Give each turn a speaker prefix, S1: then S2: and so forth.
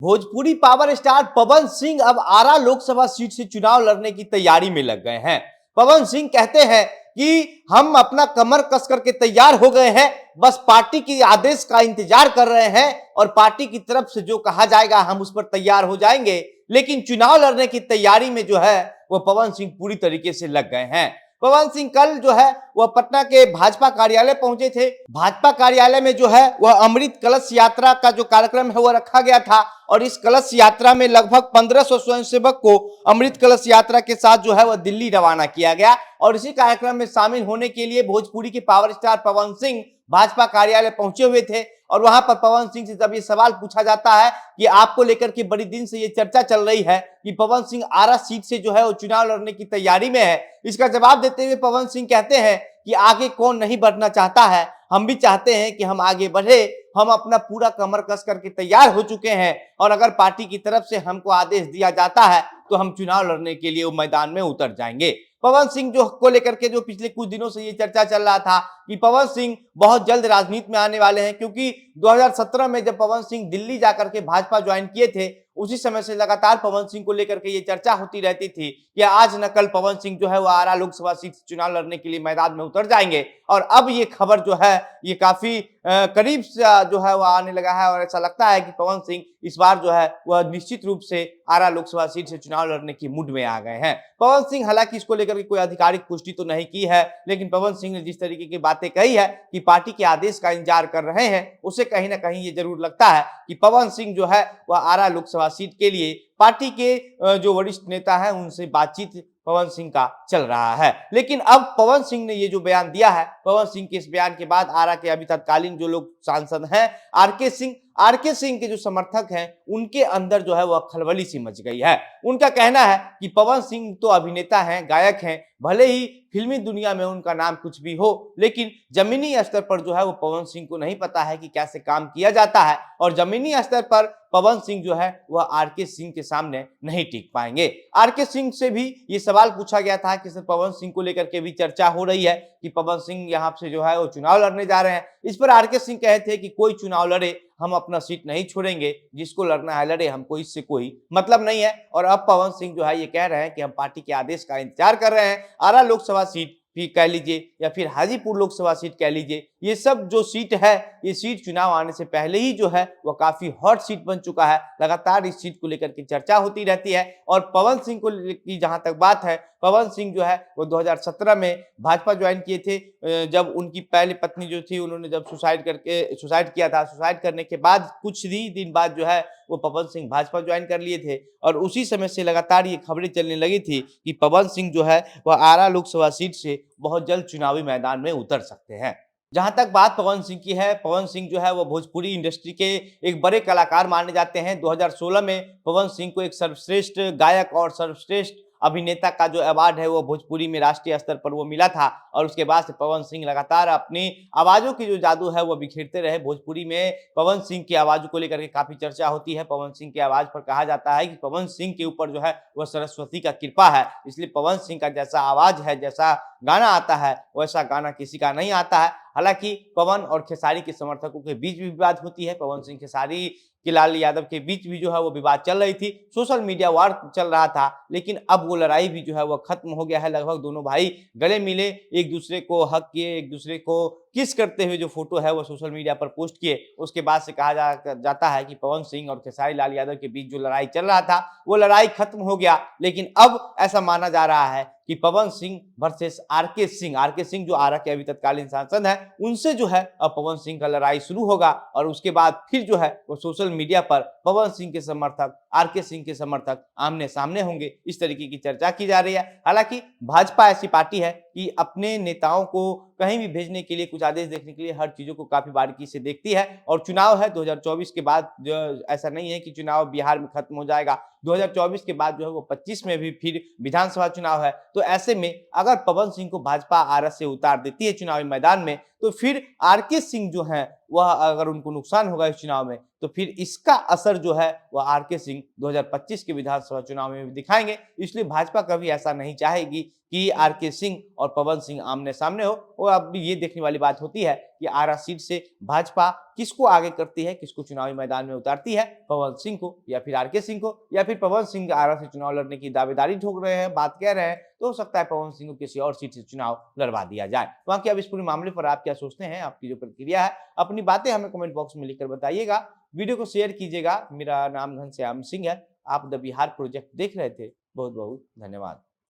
S1: Bhojpuri power star Pawan Singh अब आरा Lok Sabha seat से चुनाव लड़ने की तैयारी में लग गए हैं। पवन सिंह कहते हैं कि हम अपना कमर कस करके तैयार हो गए हैं, बस पार्टी के आदेश का इंतजार कर रहे हैं और पार्टी की तरफ से जो कहा जाएगा हम उस पर तैयार हो जाएंगे। लेकिन चुनाव लड़ने की तैयारी में जो है वो पवन सिंह पूरी तरीके से लग गए हैं। पवन सिंह कल जो है वह पटना के भाजपा कार्यालय पहुंचे थे। भाजपा कार्यालय में जो है वह अमृत कलश यात्रा का जो कार्यक्रम है वह रखा गया था और इस कलश यात्रा में लगभग 1500 स्वयंसेवक को अमृत कलश यात्रा के साथ जो है वह दिल्ली रवाना किया गया और इसी कार्यक्रम में शामिल होने के लिए भोजपुरी के पावर स्टार पवन सिंह भाजपा कार्यालय पहुंचे हुए थे। और वहां पर पवन सिंह से जब ये सवाल पूछा जाता है कि आपको लेकर के बड़ी दिन से ये चर्चा चल रही है कि पवन सिंह आरा सीट से जो है वो चुनाव लड़ने की तैयारी में है, इसका जवाब देते हुए पवन सिंह कहते हैं कि आगे कौन नहीं बढ़ना चाहता है, हम भी चाहते हैं कि हम आगे बढ़े। हम अपना पूरा कमर कस करके तैयार हो चुके हैं और अगर पार्टी की तरफ से हमको आदेश दिया जाता है तो हम चुनाव लड़ने के लिए मैदान में उतर जाएंगे। पवन सिंह जो को लेकर के जो पिछले कुछ दिनों से ये चर्चा चल रहा था कि पवन सिंह बहुत जल्द राजनीति में आने वाले हैं, क्योंकि 2017 में जब पवन सिंह दिल्ली जाकर के भाजपा ज्वाइन किए थे उसी समय से लगातार पवन सिंह को लेकर के ये चर्चा होती रहती थी कि आज न कल पवन सिंह जो है वो आरा लोकसभा सीट से चुनाव लड़ने के लिए मैदान में उतर जाएंगे। और अब ये खबर जो है ये काफी करीब से जो है वो आने लगा है और ऐसा लगता है कि पवन सिंह इस बार जो है वह निश्चित रूप से आरा लोकसभा सीट से चुनाव लड़ने की मूड में आ गए हैं। पवन सिंह हालांकि इसको लेकर के कोई आधिकारिक पुष्टि तो नहीं की है, लेकिन पवन सिंह ने जिस तरीके की बातें कही है कि पार्टी के आदेश का इंतजार कर रहे हैं, उससे कहीं ना कहीं ये जरूर लगता है कि पवन सिंह जो है वह आरा लोकसभा सीट के लिए पार्टी के जो वरिष्ठ नेता है उनसे बातचीत पवन सिंह का चल रहा है। लेकिन अब पवन सिंह ने ये जो बयान दिया है, पवन सिंह के इस बयान के बाद आरा के अभी तत्कालीन जो लोग सांसद हैं आरके सिंह के जो समर्थक हैं उनके अंदर जो है वह खलबली सी मच गई है। उनका कहना है कि पवन सिंह तो अभिनेता हैं, गायक हैं, भले ही फिल्मी दुनिया में उनका नाम कुछ भी हो, लेकिन जमीनी स्तर पर जो है वो पवन सिंह को नहीं पता है कि कैसे काम किया जाता है और जमीनी स्तर पर पवन सिंह जो है वह आरके सिंह के सामने नहीं टिक पाएंगे। आरके सिंह से भी ये सवाल पूछा गया था कि पवन सिंह को लेकर के भी चर्चा हो रही है कि पवन सिंह यहाँ से जो है वो चुनाव लड़ने जा रहे हैं। इस पर आरके सिंह कहे थे कि कोई चुनाव लड़े, हम अपना सीट नहीं छोड़ेंगे, जिसको लड़ना है लड़े, हमको इससे कोई मतलब नहीं है। और अब पवन सिंह जो है ये कह रहे हैं कि हम पार्टी के आदेश का इंतजार कर रहे हैं। आरा लोकसभा सीट भी कह लीजिए या फिर हाजीपुर लोकसभा सीट कह लीजिए, ये सब जो सीट है ये सीट चुनाव आने से पहले ही जो है वो काफी हॉट सीट बन चुका है। लगातार इस सीट को लेकर के चर्चा होती रहती है और पवन सिंह को की जहां तक बात है, पवन सिंह जो है वो 2017 में भाजपा ज्वाइन किए थे। जब उनकी पहली पत्नी जो थी उन्होंने जब सुसाइड किया था, सुसाइड करने के बाद कुछ ही दिन बाद जो है वो पवन सिंह भाजपा ज्वाइन कर लिए थे और उसी समय से लगातार ये खबरें चलने लगी थी कि पवन सिंह जो है वह आरा लोकसभा सीट से बहुत जल्द चुनावी मैदान में उतर सकते हैं। जहां तक बात पवन सिंह की है, पवन सिंह जो है वो भोजपुरी इंडस्ट्री के एक बड़े कलाकार माने जाते हैं। 2016 में पवन सिंह को एक सर्वश्रेष्ठ गायक और सर्वश्रेष्ठ अभिनेता का जो अवार्ड है वो भोजपुरी में राष्ट्रीय स्तर पर वो मिला था और उसके बाद से पवन सिंह लगातार अपनी आवाजों की जो जादू है वो बिखेरते रहे। भोजपुरी में पवन सिंह की आवाज को लेकर के काफी चर्चा होती है। पवन सिंह की आवाज पर कहा जाता है कि पवन सिंह के ऊपर जो है वह सरस्वती का कृपा है, इसलिए पवन सिंह का जैसा आवाज है, जैसा गाना आता है वैसा गाना किसी का नहीं आता है। हालांकि पवन और खेसारी के समर्थकों के बीच भी विवाद होती है। पवन सिंह खेसारी के लाल यादव के बीच भी जो है वो विवाद चल रही थी, सोशल मीडिया वार चल रहा था, लेकिन अब वो लड़ाई भी जो है वो खत्म हो गया है। लगभग दोनों भाई गले मिले, एक दूसरे को हक किए, एक दूसरे को किस करते हुए जो फोटो है वो सोशल मीडिया पर पोस्ट किए। उसके बाद से कहा जाता है कि पवन सिंह और खेसारी लाल यादव के बीच जो लड़ाई चल रहा था वो लड़ाई खत्म हो गया। लेकिन अब ऐसा माना जा रहा है कि पवन सिंह वर्सेस आरके सिंह जो आरा के अभी तत्कालीन सांसद हैं उनसे जो है अब पवन सिंह का लड़ाई शुरू होगा और उसके बाद फिर जो है वो सोशल मीडिया पर पवन सिंह के समर्थक आरके सिंह के समर्थक आमने सामने होंगे, इस तरीके की चर्चा की जा रही है। हालांकि भाजपा ऐसी पार्टी है कि अपने नेताओं को कहीं भी भेजने के लिए, कुछ आदेश देखने के लिए हर चीजों को काफी बारीकी से देखती है और चुनाव है 2024 के बाद, जो ऐसा नहीं है कि चुनाव बिहार में खत्म हो जाएगा। 2024 के बाद जो है वो 25 में भी फिर विधानसभा चुनाव है। तो ऐसे में अगर पवन सिंह को भाजपा आरा से उतार देती है चुनावी मैदान में तो फिर आरके सिंह जो है वह अगर उनको नुकसान होगा इस चुनाव में तो फिर इसका असर जो है वह आरके सिंह 2025 के विधानसभा चुनाव में भी दिखाएंगे। इसलिए भाजपा कभी ऐसा नहीं चाहेगी कि आरके सिंह और पवन सिंह आमने सामने हो। और अब ये देखने वाली बात होती है कि आरा सीट से भाजपा किसको आगे करती है, किसको चुनावी मैदान में उतारती है, पवन सिंह को या फिर आरके सिंह को, या फिर पवन सिंह आरा से चुनाव लड़ने की दावेदारी ठोक रहे हैं, बात कह रहे हैं, तो हो सकता है पवन सिंह को किसी और सीट से चुनाव लड़वा दिया जाए। वहां की अब इस पूरे मामले पर आप क्या सोचते हैं, आपकी जो प्रतिक्रिया है, अपनी बातें हमें कमेंट बॉक्स में लिखकर बताइएगा। वीडियो को शेयर कीजिएगा। मेरा नाम घनश्याम सिंह है। आप द बिहार प्रोजेक्ट देख रहे थे। बहुत बहुत धन्यवाद।